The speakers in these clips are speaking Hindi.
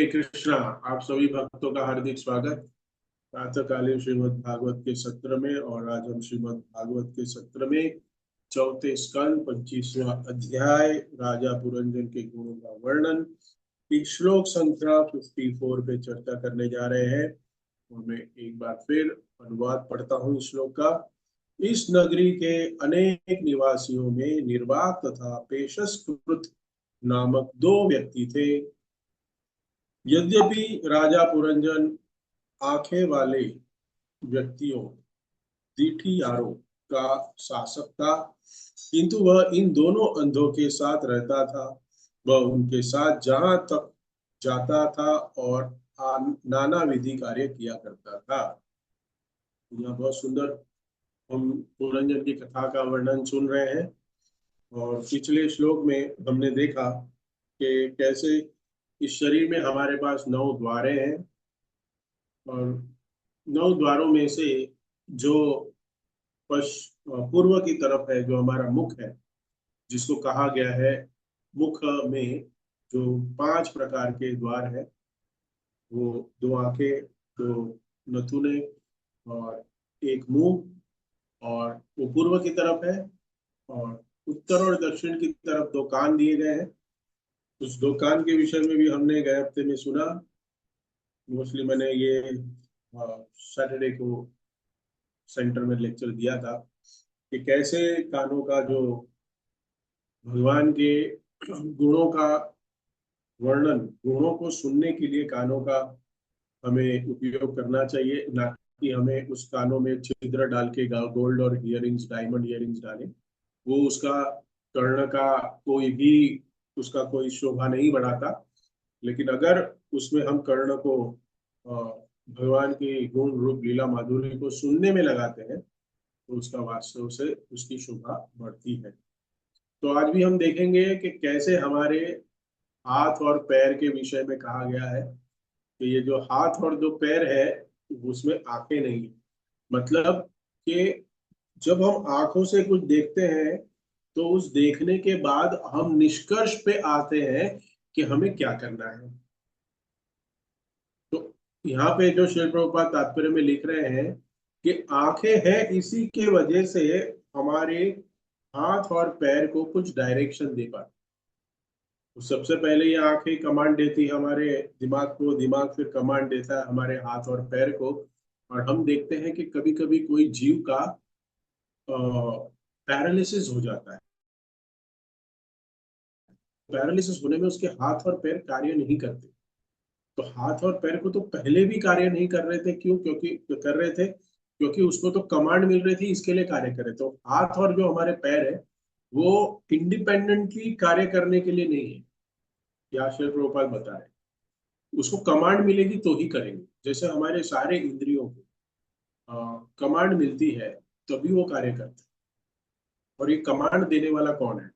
कृष्णा। आप सभी भक्तों का हार्दिक स्वागत प्रातःकालीन श्रीमद् भागवत के सत्र में। और आज हम श्रीमद् भागवत के सत्र में चौथे स्कंद 25वां अध्याय राजा पुरंजन के गुणों का वर्णन की श्लोक संख्या 54 पे चर्चा करने जा रहे हैं। और मैं एक बार फिर अनुवाद पढ़ता हूँ इस श्लोक का। इस नगरी के अनेक निवासियों में निर्वाक तथा पेशस्कृत नामक दो व्यक्ति थे। यद्यपि राजा पुरंजन आंखें वाले व्यक्तियों दिठियारों का शासक था, किंतु वह इन दोनों अंधों के साथ रहता था। वह उनके साथ जहां तक जाता था और नाना विधि कार्य किया करता था। यह बहुत सुंदर हम पुरंजन की कथा का वर्णन सुन रहे हैं। और पिछले श्लोक में हमने देखा कि कैसे इस शरीर में हमारे पास 9 द्वारें हैं। और 9 द्वारों में से जो पूर्व की तरफ है, जो हमारा मुख है, जिसको कहा गया है मुख में जो 5 प्रकार के द्वार है, वो 2 आंखें, 2 नथुने और एक मुंह, और वो पूर्व की तरफ है। और उत्तर और दक्षिण की तरफ 2 कान दिए गए हैं। उस 2 कान के विषय में भी हमने गए हफ्ते में सुना। मोस्टली मैंने ये सैटरडे को सेंटर में लेक्चर दिया था कि कैसे कानों का जो भगवान के गुणों का वर्णन, गुणों को सुनने के लिए कानों का हमें उपयोग करना चाहिए, ना कि हमें उस कानों में छिद्र डाल के गोल्ड और इयरिंग्स, डायमंड इयरिंग्स डालें। वो उसका कर्ण का कोई भी, उसका कोई शोभा नहीं बढ़ाता। लेकिन अगर उसमें हम कर्ण को भगवान की गुण रूप लीला माधुर्य को सुनने में लगाते हैं, तो उसका वास्तव से उसकी शोभा बढ़ती है। तो आज भी हम देखेंगे कि कैसे हमारे हाथ और पैर के विषय में कहा गया है कि ये जो हाथ और जो पैर है, उसमें आंखें नहीं है। मतलब कि जब हम आंखों से कुछ देखते हैं, तो उस देखने के बाद हम निष्कर्ष पे आते हैं कि हमें क्या करना है। तो यहाँ पे जो श्री प्रभुपाद तात्पर्य में लिख रहे हैं कि आंखें हैं, इसी के वजह से हमारे हाथ और पैर को कुछ डायरेक्शन दे पाते। तो सबसे पहले ये आंखें कमांड देती है हमारे दिमाग को, दिमाग फिर कमांड देता है हमारे हाथ और पैर को। और हम देखते हैं कि कभी कभी कोई जीव का पैरालिसिस हो जाता है। पैरालिसिस होने में उसके हाथ और पैर कार्य नहीं करते। तो हाथ और पैर को तो पहले भी कार्य नहीं कर रहे थे, क्यों? क्योंकि कर रहे थे क्योंकि उसको तो कमांड मिल रही थी, इसके लिए कार्य करे। तो हाथ और जो हमारे पैर है, वो इंडिपेंडेंटली कार्य करने के लिए नहीं है। या श्री प्रभुपाद बता रहे हैं, उसको कमांड मिलेगी तो ही करेंगे। जैसे हमारे सारे इंद्रियों को कमांड मिलती है, तभी वो कार्य करते हैं। और ये कमांड देने वाला कौन है?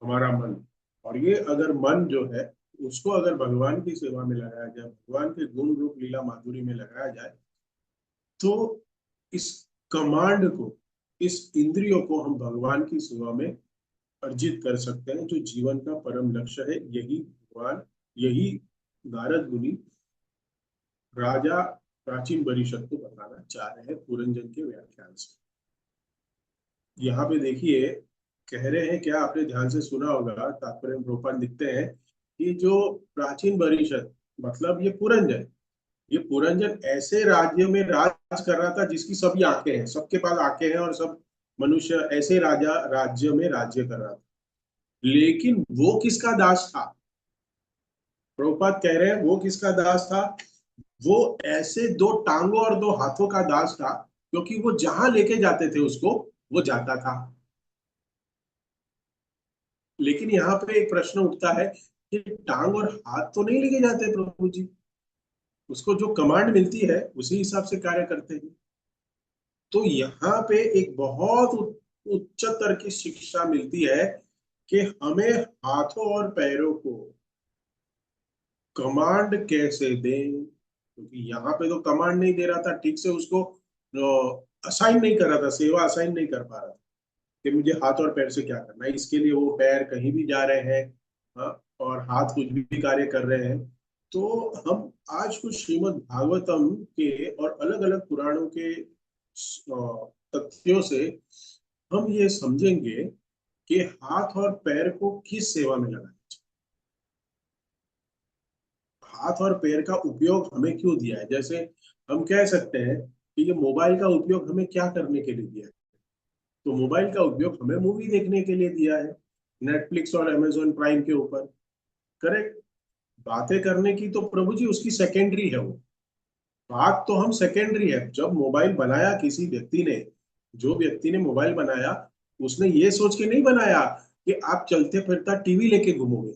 हमारा मन। और ये अगर मन जो है, उसको अगर भगवान की सेवा में लगाया जाए, भगवान के गुण रूप लीला माधुरी में लगाया जाए, तो इस कमांड को, इस इंद्रियों को हम भगवान की सेवा में अर्जित कर सकते हैं। जो जीवन का परम लक्ष्य है, यही भगवान, यही नारद मुनि राजा प्राचीन परिषद को बताना चाह रहे हैं पुरंजन के व्याख्यान से। यहाँ पे देखिए, कह रहे हैं, क्या आपने ध्यान से सुना होगा, तात्पर्य में प्रोपान लिखते हैं कि जो प्राचीन परिषद, मतलब ये पुरंजन ऐसे राज्य में राज कर रहा था जिसकी सभी आंखें हैं, सबके पास आंखें हैं, और सब मनुष्य ऐसे राजा राज्य में राज्य कर रहा था। लेकिन वो किसका दास था? प्रभुपाद कह रहे हैं वो किसका दास था? वो ऐसे 2 टांगों और 2 हाथों का दास था, क्योंकि वो जहां लेके जाते थे उसको, वो जाता था। लेकिन यहाँ पे एक प्रश्न उठता है कि टांग और हाथ तो नहीं लेके जाते प्रभु जी। उसको जो कमांड मिलती है उसी हिसाब से कार्य करते हैं। तो यहाँ पे एक बहुत उच्चतर की शिक्षा मिलती है कि हमें हाथों और पैरों को कमांड कैसे दें। क्योंकि यहाँ पे तो कमांड नहीं दे रहा था ठीक से, उसको असाइन नहीं कर रहा था, सेवा असाइन नहीं कर पा रहा था कि मुझे हाथ और पैर से क्या करना है। इसके लिए वो पैर कहीं भी जा रहे हैं, हाँ, और हाथ कुछ भी कार्य कर रहे हैं। तो हम आज कुछ श्रीमद् भागवतम के और अलग अलग पुराणों के तथ्यों से हम ये समझेंगे कि हाथ और पैर को किस सेवा में लगाना चाहिए, हाथ और पैर का उपयोग हमें क्यों दिया है। जैसे हम कह सकते हैं कि ये मोबाइल का उपयोग हमें क्या करने के लिए दिया है, तो मोबाइल का उपयोग हमें मूवी देखने के लिए दिया है, नेटफ्लिक्स और अमेजोन प्राइम के ऊपर। करेक्ट। बातें करने की तो प्रभु जी उसकी सेकेंडरी है वो, बात तो हम सेकेंडरी है। जब मोबाइल बनाया किसी व्यक्ति ने, जो व्यक्ति ने मोबाइल बनाया, उसने ये सोच के नहीं बनाया कि आप चलते फिरता टीवी लेके घूमोगे,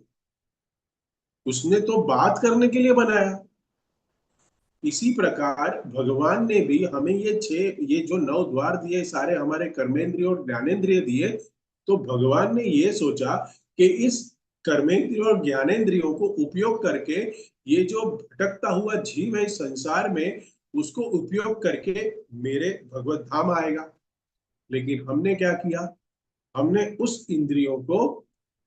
उसने तो बात करने के लिए बनाया। इसी प्रकार भगवान ने भी हमें ये जो 9 द्वार दिए, सारे हमारे कर्मेंद्रिय और ज्ञानेन्द्रिय दिए, तो भगवान ने ये सोचा कि इस कर्मेंद्रिय और ज्ञानेन्द्रियों को उपयोग करके ये जो भटकता हुआ जीव है इस संसार में, उसको उपयोग करके मेरे भगवत धाम आएगा। लेकिन हमने क्या किया, हमने उस इंद्रियों को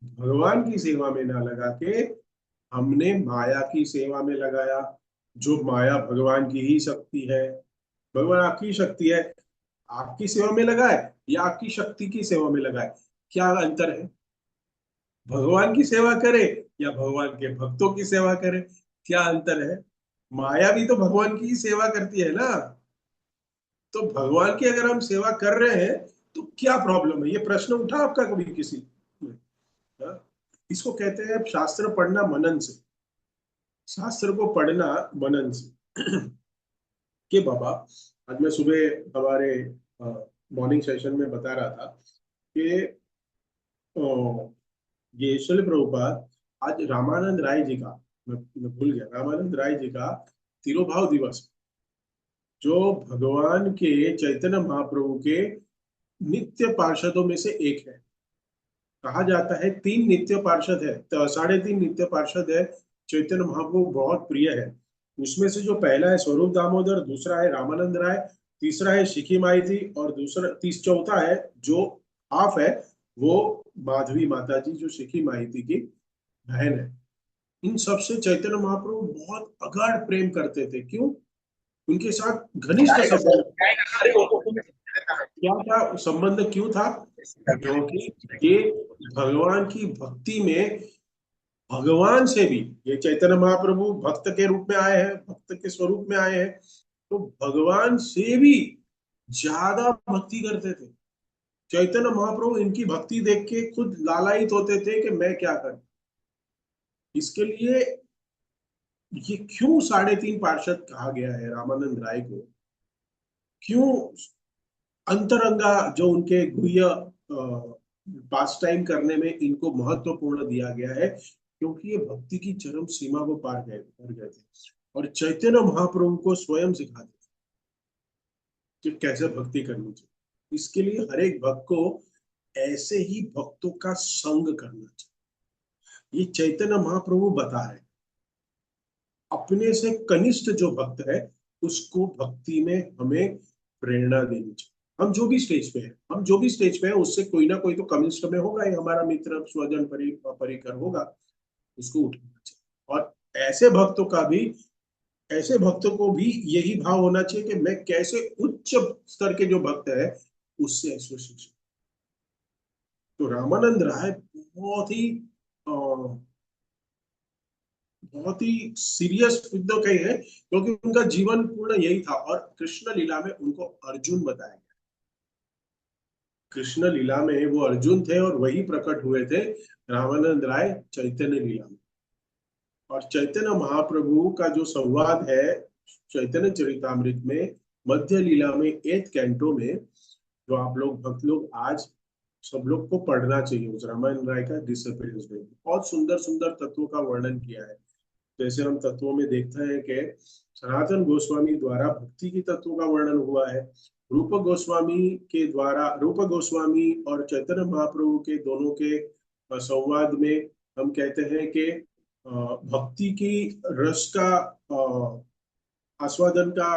भगवान की सेवा में ना लगा के हमने माया की सेवा में लगाया। जो माया भगवान की ही शक्ति है, भगवान आपकी शक्ति है, आपकी सेवा में लगाए या आपकी शक्ति की सेवा में लगाए, क्या अंतर है। भगवान की सेवा करे या भगवान के भक्तों की सेवा करे, क्या अंतर है। माया भी तो भगवान की ही सेवा करती है ना। तो भगवान की अगर हम सेवा कर रहे हैं तो क्या प्रॉब्लम है, ये प्रश्न उठा आपका कभी किसी में? हाँ? इसको कहते हैं शास्त्र पढ़ना मनन से, शास्त्र को पढ़ना मनन से। कि बाबा, आज मैं सुबह हमारे मॉर्निंग सेशन में बता रहा था कि ये शिल प्रभुपाद आज रामानंद राय जी का, मैं भूल गया, रामानंद राय जी का तिरुभाव दिवस, जो भगवान के चैतन्य महाप्रभु के नित्य पार्षदों में से एक है। कहा जाता है 3 नित्य पार्षद है, तो 3.5 नित्य पार्षद है, चैतन्य महाप्रभु बहुत प्रिय है। उसमें से जो पहला है स्वरूप दामोदर, दूसरा है रामानंद राय, तीसरा है शिखी माइती, और चौथा है जो हाफ है, वो माधवी माता जी, जो शिखी माइती की बहन है। इन सबसे चैतन्य महाप्रभु बहुत अगाध प्रेम करते थे। क्यों? उनके साथ घनिष्ठ संबंध। क्या था संबंध, क्यों था? क्योंकि ये भगवान की भक्ति में, भगवान से भी, ये चैतन्य महाप्रभु भक्त के रूप में आए हैं, भक्त के स्वरूप में आए हैं, तो भगवान से भी ज्यादा भक्ति करते थे। चैतन्य महाप्रभु इनकी भक्ति देख के खुद लालायित होते थे कि मैं क्या करूं। इसके लिए ये क्यों 3.5 पार्षद कहा गया है रामानंद राय को, क्यों अंतरंगा जो उनके गुह्य पास टाइम करने में इनको महत्वपूर्ण दिया गया है, क्योंकि ये भक्ति की चरम सीमा को कर गए थे और चैतन्य महाप्रभु को स्वयं सिखाते थे कि कैसे भक्ति करनी चाहिए। इसके लिए हर एक भक्त को ऐसे ही भक्तों का संग करना चाहिए। ये चैतन्य महाप्रभु बता रहे, अपने से कनिष्ठ जो भक्त है उसको भक्ति में हमें प्रेरणा देनी चाहिए। हम जो भी स्टेज पे है, हम जो भी स्टेज पे है, उससे कोई ना कोई तो कनिष्ठ में होगा ही, हमारा मित्र स्वजन परिकर होगा, उसको उठाना चाहिए। और ऐसे भक्तों का भी, ऐसे भक्तों को भी यही भाव होना चाहिए कि मैं कैसे उच्च स्तर के जो भक्त है उससे एसोसिएशन। तो रामानंद राय बहुत ही सीरियस युद्ध कही है, क्योंकि उनका जीवन पूर्ण यही था। और कृष्ण लीला में उनको अर्जुन बताया गया। कृष्ण लीला में वो अर्जुन थे और वही प्रकट हुए थे रामानंद राय चैतन्य लीला में। और चैतन्य महाप्रभु का जो संवाद है चैतन्य चरितामृत में मध्य लीला में 8 कैंटो में, जो आप लोग भक्त लोग आज सब लोग को पढ़ना चाहिए। उस रामायण राय का डिसअपियरेंस में बहुत सुंदर सुंदर तत्वों का वर्णन किया है। जैसे हम तत्वों में देखते हैं कि सनातन गोस्वामी द्वारा भक्ति की तत्वों का वर्णन हुआ है, रूप गोस्वामी के द्वारा, रूप गोस्वामी और चैतन्य महाप्रभु के दोनों के संवाद में हम कहते हैं कि भक्ति की रस का आस्वादन का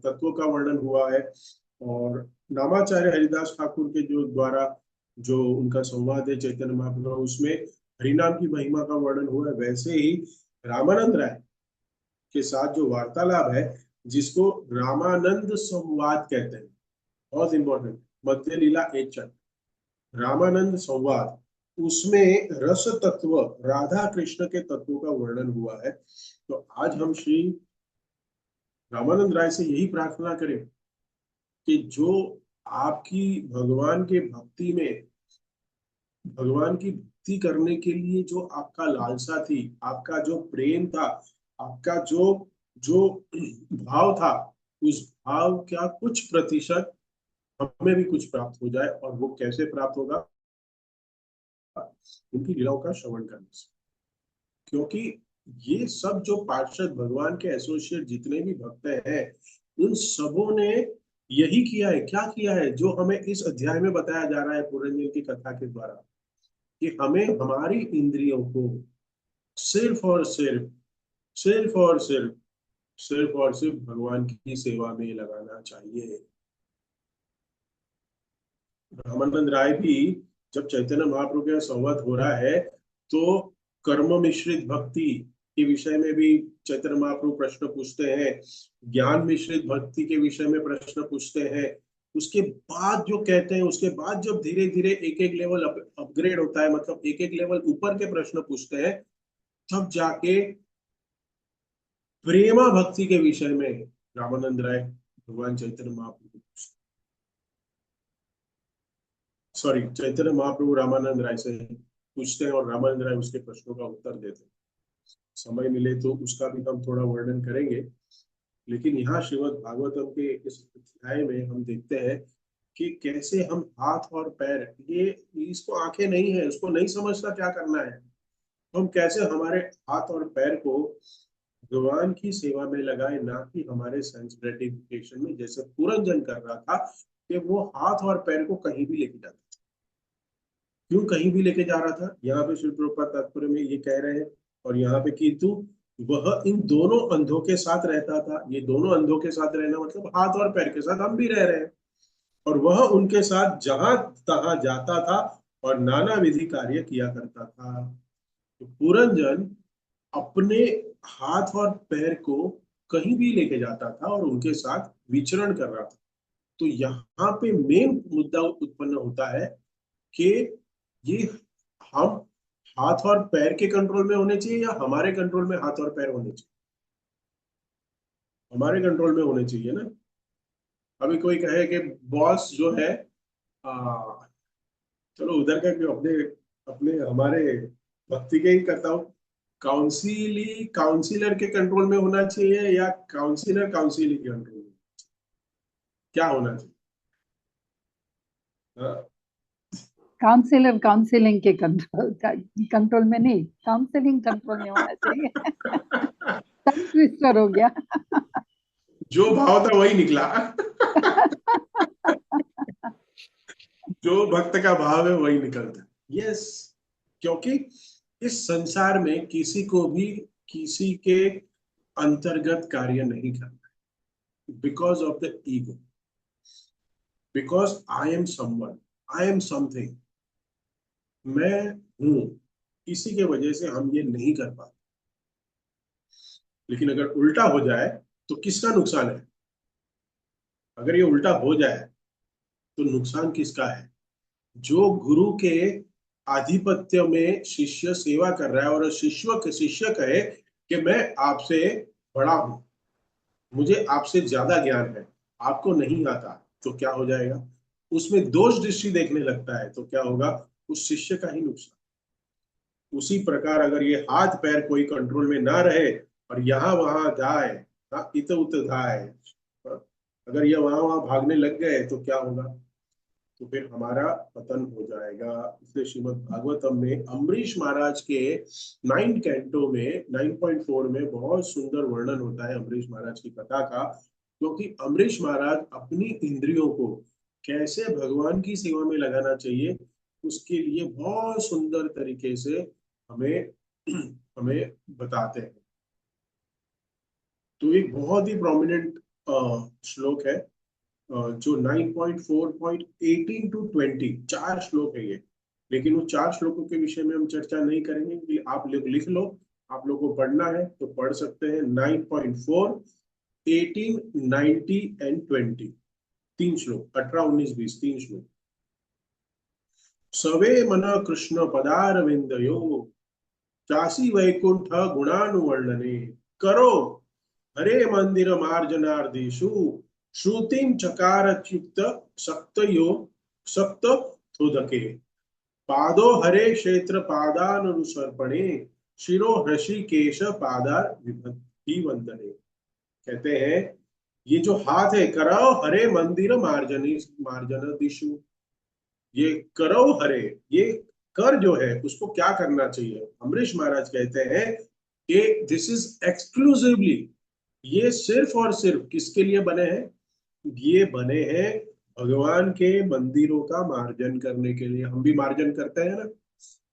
तत्वों का वर्णन हुआ है। और नामाचार्य हरिदास ठाकुर के जो द्वारा जो उनका संवाद है चैतन्य महाप्रभु, उसमें हरिनाम की महिमा का वर्णन हुआ है। वैसे ही रामानंद राय के साथ जो वार्तालाप है, जिसको रामानंद संवाद कहते हैं, बहुत इंपॉर्टेंट, मध्य लीला एक चैप्टर रामानंद संवाद, उसमें रस तत्व, राधा कृष्ण के तत्वों का वर्णन हुआ है। तो आज हम श्री रामानंद राय से यही प्रार्थना करें कि जो आपकी भगवान के भक्ति में, भगवान की भक्ति करने के लिए जो आपका लालसा थी, आपका जो प्रेम था, आपका जो जो भाव था, उस भाव का कुछ प्रतिशत हमें भी कुछ प्राप्त हो जाए। और वो कैसे प्राप्त होगा? उनकी लीलाओं का श्रवण करने से। क्योंकि ये सब जो पार्षद, भगवान के एसोसिएट जितने भी भक्त हैं, उन सबों ने यही किया है। क्या किया है? जो हमें इस अध्याय में बताया जा रहा है पुरंजन की कथा के द्वारा, कि हमें हमारी इंद्रियों को सिर्फ और सिर्फ, सिर्फ और सिर्फ, सिर्फ और सिर्फ भगवान की सेवा में लगाना चाहिए। रामानंद राय भी, जब चैतन्य महाप्रभु के संवाद हो रहा है, तो कर्म मिश्रित भक्ति के विषय में भी चैतन्य महाप्रभु प्रश्न पूछते हैं, ज्ञान मिश्रित भक्ति के विषय में प्रश्न पूछते हैं। उसके बाद जो कहते हैं, उसके बाद जब धीरे धीरे एक एक लेवल अपग्रेड होता है, मतलब एक एक लेवल ऊपर के प्रश्न पूछते हैं, तब जाके प्रेमा भक्ति के विषय में रामानंद राय भगवान चैतन्य महाप्रभु, सॉरी, चैतन्य महाप्रभु रामानंद राय से पूछते हैं, और रामानंद राय उसके प्रश्नों का उत्तर देते हैं। समय मिले तो उसका भी हम थोड़ा वर्णन करेंगे। लेकिन यहाँ श्रीमद् भागवतम के इस अध्याय में हम देखते हैं कि कैसे हम हाथ और पैर, ये इसको आंखें नहीं है, उसको नहीं समझता क्या करना है, हम कैसे हमारे हाथ और पैर को भगवान की सेवा में लगाए, ना कि हमारे सेंस ग्रेटिफिकेशन में, जैसे पुरंजन कर रहा था कि वो हाथ और पैर को कहीं भी लेके जाता। क्यों कहीं भी लेके जा रहा था? यहाँ पे श्री प्रभुपाद तात्पर्य में ये कह रहे हैं, और यहाँ पे किंतु वह इन दोनों अंधों के साथ रहता था। ये दोनों अंधों के साथ रहना मतलब हाथ और पैर के साथ हम भी रह रहे हैं, और वह उनके साथ जहां तहां जाता था और नाना विधि कार्य किया करता था। तो पुरंजन अपने हाथ और पैर को कहीं भी लेके जाता था और उनके साथ विचरण कर रहा था। तो यहाँ पे मेन मुद्दा उत्पन्न होता है कि ये हम हाथ और पैर के कंट्रोल में होने चाहिए या हमारे कंट्रोल में हाथ और पैर होने चाहिए? हमारे कंट्रोल में होने चाहिए ना। अभी कोई कहे कि बॉस जो है, आ, चलो उधर का क्यों, अपने अपने हमारे भक्ति के ही करता हूँ, काउंसिली काउंसिलर के कंट्रोल में होना चाहिए या काउंसिलर काउंसिली के कंट्रोल में? क्या होना चाहिए? हाँ, काउंसिलर काउंसिलिंग के कंट्रोल कंट्रोल में नहीं, काउंसिलिंग कंट्रोल में होना चाहिए। टंग ट्विस्टर हो गया। जो भाव था वही निकला। जो भक्त का भाव है वही निकलता है। यस, क्योंकि इस संसार में किसी को भी किसी के अंतर्गत कार्य नहीं करना है, because of the ego, because I am someone, I am something, मैं हूं, इसी के वजह से हम ये नहीं कर पाते। लेकिन अगर उल्टा हो जाए तो किसका नुकसान है? अगर ये उल्टा हो जाए तो नुकसान किसका है? जो गुरु के आधिपत्य में शिष्य सेवा कर रहा है और शिष्य कहे कि मैं आपसे बड़ा हूं, मुझे आपसे ज्यादा ज्ञान है, आपको नहीं आता, तो क्या हो जाएगा? उसमें दोष दृष्टि देखने लगता है, तो क्या होगा? उस शिष्य का ही नुकसान। उसी प्रकार अगर ये हाथ पैर कोई कंट्रोल में ना रहे और यहाँ वहां जाए, हाँ, इत उत जाए, अगर ये वहां वहां भागने लग गए तो क्या होगा? तो फिर हमारा पतन हो जाएगा। इसलिए श्रीमद् भागवतम में अम्बरीश महाराज के 9 कैंटो में 9.4 में बहुत सुंदर वर्णन होता है अम्बरीश महाराज की कथा का। क्योंकि अम्बरीश महाराज अपनी इंद्रियों को कैसे भगवान की सेवा में लगाना चाहिए, उसके लिए बहुत सुंदर तरीके से हमें हमें बताते हैं। तो एक बहुत ही प्रोमिनेंट श्लोक है, जो 9.4.18 टू 20 4 श्लोक है ये। लेकिन वो 4 श्लोकों के विषय में हम चर्चा नहीं करेंगे, कि आप लोग लिख लो आप लोगों को पढ़ना है तो पढ़ सकते हैं। 9.4, 18, 90 एंड 20, 3 श्लोक, 18, 19, 20, 3 श्लोक। सवे मन कृष्ण पदारविंदयो चासी वैकुंठ गुणानुवर्णने करो हरे मंदिर मार्जनार्देशु श्रुतिम चकारच्युत सक्तयो सक्त थोदके पादो हरे क्षेत्र पादानुसर्पणे शिरो ऋषिकेश पादार विभक्ति वंदने। कहते हैं ये जो हाथ है, कराओ हरे मंदिर मार्जनी मार्जन दिशु, ये करो हरे, ये कर जो है उसको क्या करना चाहिए। अम्बरीश महाराज कहते हैं कि दिस इज एक्सक्लूसिवली, ये सिर्फ और सिर्फ किसके लिए बने हैं? ये बने हैं भगवान के मंदिरों का मार्जन करने के लिए। हम भी मार्जन करते हैं ना।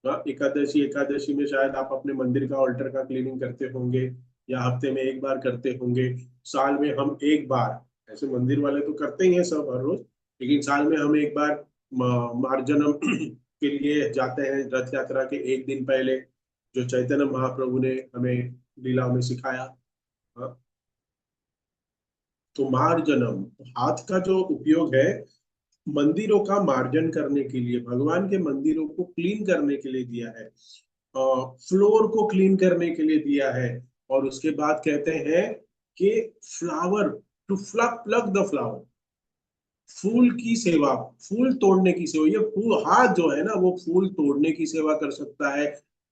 हाँ, एकादशी एकादशी में शायद आप अपने मंदिर का ऑल्टर का क्लीनिंग करते होंगे, या हफ्ते में एक बार करते होंगे, साल में हम एक बार, ऐसे मंदिर वाले तो करते ही हैं सब हर रोज, लेकिन साल में हम एक बार मार्जनम के लिए जाते हैं रथ यात्रा के एक दिन पहले, जो चैतन्य महाप्रभु ने हमें लीला में सिखाया। हाँ, तो मार्जनम, हाथ का जो उपयोग है मंदिरों का मार्जन करने के लिए, भगवान के मंदिरों को क्लीन करने के लिए दिया है, फ्लोर को क्लीन करने के लिए दिया है। और उसके बाद कहते हैं कि flower, to pluck the flower, फूल की सेवा, फूल तोड़ने की सेवा। ये फूल, हाथ जो है ना वो फूल तोड़ने की सेवा कर सकता है,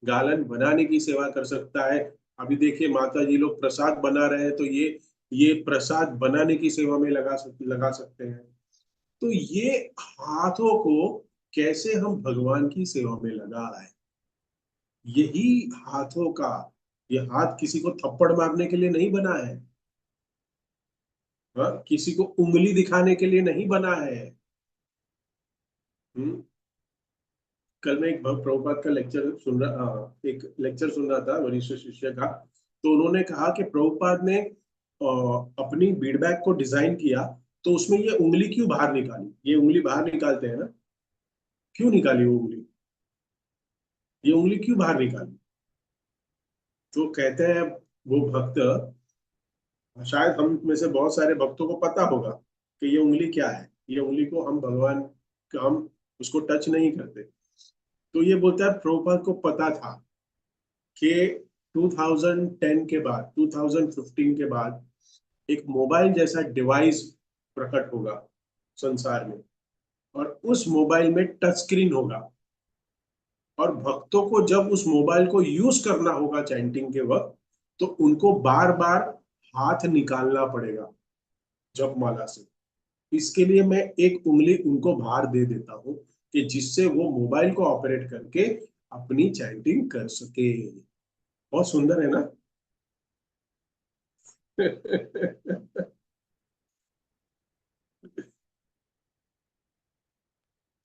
गालन बनाने की सेवा कर सकता है। अभी देखिए माता जी लोग प्रसाद बना रहे हैं तो ये प्रसाद बनाने की सेवा में लगा सकते हैं। तो ये हाथों को कैसे हम भगवान की सेवा में लगाए, यही हाथों का, ये हाथ किसी को थप्पड़ मारने के लिए नहीं बना है। हाँ, किसी को उंगली दिखाने के लिए नहीं बना है। हम्म। कल मैं एक प्रभुपाद का लेक्चर सुन रहा, एक लेक्चर सुन रहा था वरिष्ठ शिष्य का। तो उन्होंने कहा कि प्रभुपाद ने अपनी बीड बैग को डिजाइन किया, तो उसमें ये उंगली क्यों बाहर निकाली, ये उंगली बाहर निकालते हैं ना, क्यों निकाली वो उंगली, ये उंगली क्यों बाहर निकाली? तो कहते हैं वो भक्त, शायद हम में से बहुत सारे भक्तों को पता होगा कि ये उंगली क्या है, ये उंगली को हम भगवान का, हम उसको टच नहीं करते। तो ये बोलता है प्रभुपाद को पता था कि 2010 के बाद, 2015 के बाद एक मोबाइल जैसा डिवाइस प्रकट होगा संसार में, और उस मोबाइल में टच स्क्रीन होगा, और भक्तों को जब उस मोबाइल को यूज करना होगा चैंटिंग के वक्त, तो उनको बार बार हाथ निकालना पड़ेगा जपमाला से। इसके लिए मैं एक उंगली उनको बाहर दे देता हूँ कि जिससे वो मोबाइल को ऑपरेट करके अपनी चैंटिंग कर सके। बहुत सुंदर है ना?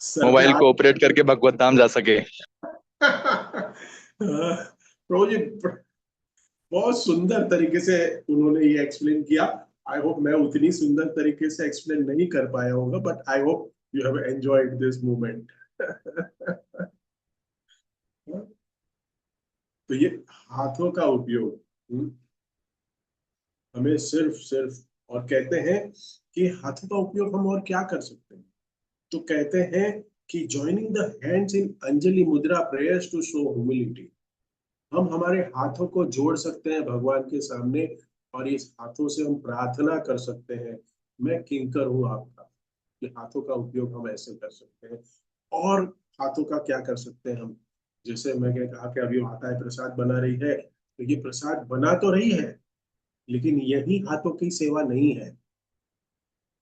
सर पे मोबाइल हाथ। को ऑपरेट करके भगवत धाम जा सके। प्रभु जी बहुत सुंदर तरीके से उन्होंने ये एक्सप्लेन किया। आई होप मैं उतनी सुंदर तरीके से एक्सप्लेन नहीं कर पाया होगा, but I hope you have enjoyed this moment. तो ये हाथों का उपयोग, हमें सिर्फ सिर्फ, और कहते हैं कि हाथों का उपयोग हम और क्या कर सकते हैं? तो कहते हैं कि joining the hands in Anjali मुद्रा प्रेयर्स टू शो ह्यूमिलिटी, हम हमारे हाथों को जोड़ सकते हैं भगवान के सामने, और इस हाथों से हम प्रार्थना कर सकते हैं, मैं किंकर हूं आपका। ये हाथों का उपयोग हम ऐसे कर सकते हैं। और हाथों का क्या कर सकते हैं हम? जैसे मैंने कहा कि अभी माता है प्रसाद बना रही है, तो ये प्रसाद बना तो रही है, लेकिन यही हाथों की सेवा नहीं है।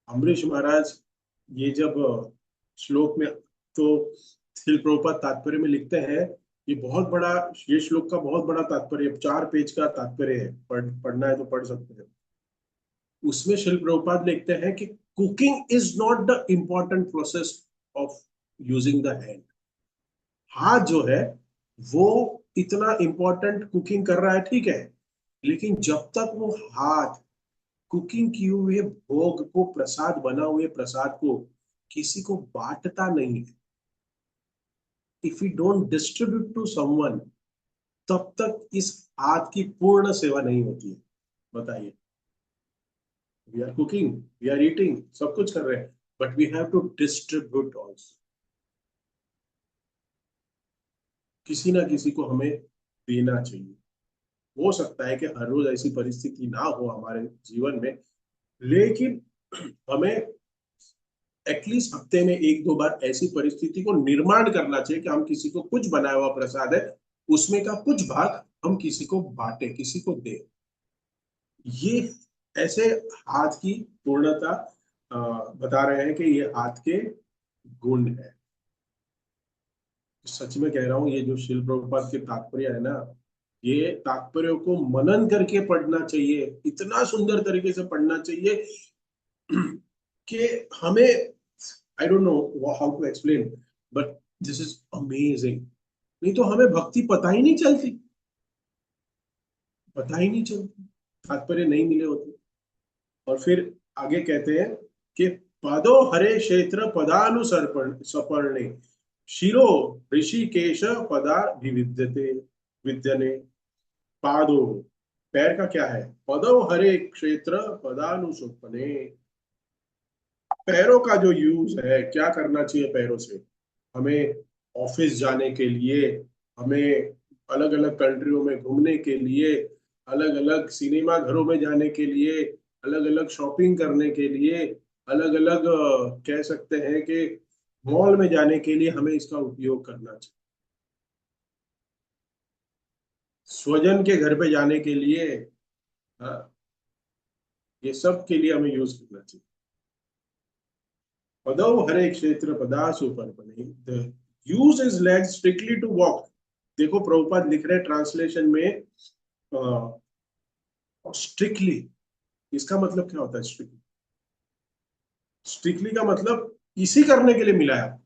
अम्बरीश महाराज ये जब श्लोक में, तो श्रील प्रभुपाद तात्पर्य में लिखते हैं, ये बहुत बड़ा, ये श्लोक का बहुत बड़ा तात्पर्य, 4 पेज का तात्पर्य है, पढ़ना है तो पढ़ सकते हैं। उसमें श्रील प्रभुपाद लिखते हैं कि cooking is not the important process of using the hand. हाथ जो है वो इतना इम्पोर्टेंट कुकिंग कर रहा है, ठीक है, लेकिन जब तक वो हाथ कुकिंग किए हुए भोग को, प्रसाद बना हुए प्रसाद को किसी को बांटता नहीं है, if you don't distribute to someone, तब तक इस हाथ की पूर्ण सेवा नहीं होती है। बताइए, we are cooking, we are eating, सब कुछ कर रहे हैं, but we have to distribute also. किसी ना किसी को हमें देना चाहिए। हो सकता है कि हर रोज ऐसी परिस्थिति ना हो हमारे जीवन में, लेकिन हमें एटलीस्ट हफ्ते में एक दो बार ऐसी परिस्थिति को निर्माण करना चाहिए कि हम किसी को कुछ बनाया हुआ प्रसाद है उसमें का कुछ भाग हम किसी को बांटे, किसी को दे। ये ऐसे हाथ की पूर्णता बता रहे हैं कि ये हाथ के गुण है। सच में कह रहा हूँ, ये जो शिल प्रभुपाद के तात्पर्य है ना, ये तात्पर्यों को मनन करके पढ़ना चाहिए, इतना सुंदर तरीके से पढ़ना चाहिए कि हमें, I don't know how to explain, but this is amazing. नहीं तो हमें भक्ति पता ही नहीं चलती, पता ही नहीं चलती, तात्पर्य नहीं मिले होते। और फिर आगे कहते हैं कि पदो हरे क्षेत्र पदानुसर्पण सपर्णे शिरो ऋषिकेश पदा विविद्यते विद्यने। पादो, पैर का क्या है, पदो हरे क्षेत्र पदानुसर्पणे। पैरों का जो यूज है, क्या करना चाहिए पैरों से, हमें ऑफिस जाने के लिए, हमें अलग अलग कंट्रियों में घूमने के लिए, अलग अलग सिनेमा घरों में जाने के लिए, अलग अलग शॉपिंग करने के लिए, अलग अलग कह सकते हैं कि मॉल में जाने के लिए हमें इसका उपयोग करना चाहिए। स्वजन के घर पे जाने के लिए, हाँ, ये सब के लिए हमें यूज करना चाहिए। पदौ हरे क्षेत्र पदासु परपने the use is legs strictly to walk. देखो प्रभुपाद लिख रहे ट्रांसलेशन में स्ट्रिक्टली, इसका मतलब क्या होता है स्ट्रिक्टली? स्ट्रिक्टली का मतलब इसी करने के लिए मिला है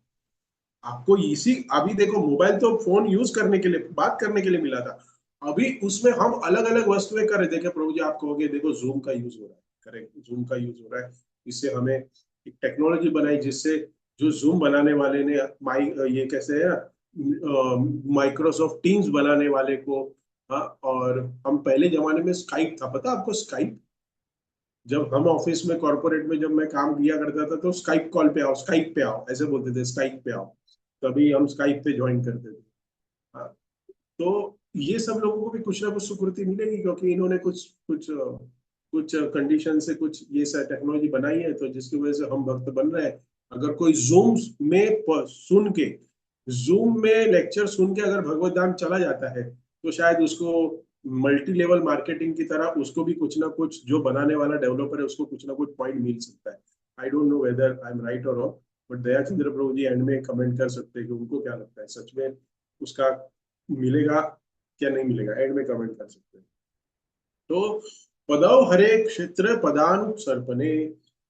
आपको, इसी। अभी देखो मोबाइल तो फोन यूज करने के लिए, बात करने के लिए मिला था, अभी उसमें हम अलग अलग वस्तुएं कर रहे। देखे प्रभु जी, आप कहोगे देखो जूम का यूज हो रहा है, करेक्ट, जूम का यूज हो रहा है। इससे हमें एक टेक्नोलॉजी बनाई जिससे, जो जूम बनाने वाले ने ये कैसे है, माइक्रोसॉफ्ट टीम्स बनाने वाले को, हाँ, और हम पहले जमाने में स्काइप था, पता आपको स्काइप? जब हम ऑफिस में कॉर्पोरेट में जब मैं काम किया करता था तो स्काइप कॉल पे आओ, स्काइप पे आओ, ऐसे बोलते थे, स्काइप पे आओ। तभी हम स्काइप पे ज्वाइन करते थे। हाँ, तो ये सब लोगों को भी कुछ ना कुछ सुकृति मिलेगी, क्योंकि इन्होंने कुछ कुछ कुछ कंडीशन से कुछ ये सब टेक्नोलॉजी बनाई है, तो जिसकी वजह से हम भक्त बन रहे हैं। अगर कोई जूम में सुन के, जूम में लेक्चर सुन के अगर भगवत धाम चला जाता है, तो शायद उसको मल्टी लेवल मार्केटिंग की तरह उसको भी कुछ ना कुछ, जो बनाने वाला डेवलपर है उसको कुछ ना कुछ पॉइंट मिल सकता है। I don't know whether I am right और wrong, but Dayachandra Prabhu ji end में कमेंट कर सकते हैं कि उनको क्या लगता है, सच में उसका मिलेगा क्या नहीं मिलेगा, एंड में कमेंट कर सकते हैं। तो पदौ हरे क्षेत्र पदानु सर्पणे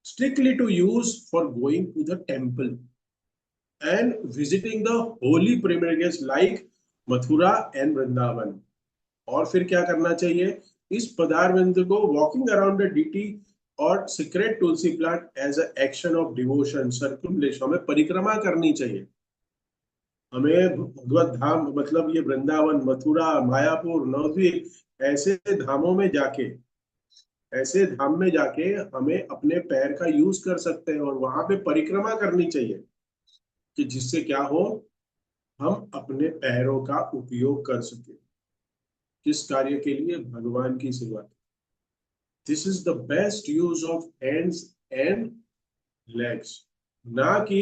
strictly to use for going to the temple and visiting the holy pilgrimages like Mathura and Vrindavan. और फिर क्या करना चाहिए, इस पदारविंद को वॉकिंग अराउंड द डीटी और sacred tulsi plant as a action of devotion circulation, हमें परिक्रमा करनी चाहिए। हमें भगवत धाम मतलब ये वृंदावन, मथुरा, मायापुर, नवद्वीप, ऐसे धामों में जाके, ऐसे धाम में जाके हमें अपने पैर का यूज कर सकते हैं और वहां पे परिक्रमा करनी चाहिए, कि जिससे क्या हो, हम अपने पैरों का उपयोग कर सके। किस कार्य के लिए? भगवान की सेवा। This is the best use of hands and legs. ना कि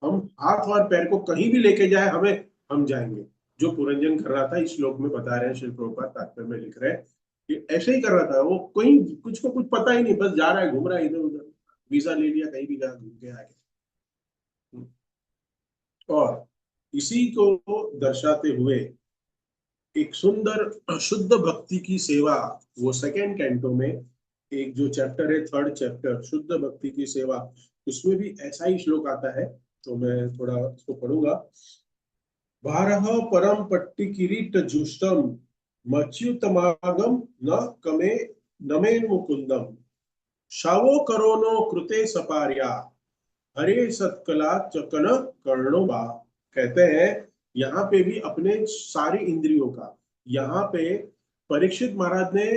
हम हाथ और पैर को कहीं भी लेके जाए, हमें, हम जाएंगे। जो पुरंजन कर रहा था इस श्लोक में बता रहे हैं श्री प्रभुपाद तात्पर्य में लिख रहे हैं कि ऐसे ही कर रहा था वो, कोई कुछ को कुछ पता ही नहीं, बस जा रहा है, घूम रहा है इधर उधर, वीजा ले लिया, कहीं भी गया, घूम के आ गया। और इसी को दर्शाते हुए एक सुंदर शुद्ध भक्ति की सेवा, वो सेकेंड कैंटो में एक जो चैप्टर है, थर्ड चैप्टर, शुद्ध भक्ति की सेवा, उसमें भी ऐसा ही श्लोक आता है। तो मैं थोड़ा उसको पढ़ूंगा। भारह परम पट्टी किरीट जुष्टम मच्युतमागम न कमे नमे मुकुंदम शावो करोनो कृते सपार्या हरे सत्कला चकन कर्णो बा। कहते हैं यहाँ पे भी अपने सारी इंद्रियों का, यहाँ पे परीक्षित महाराज ने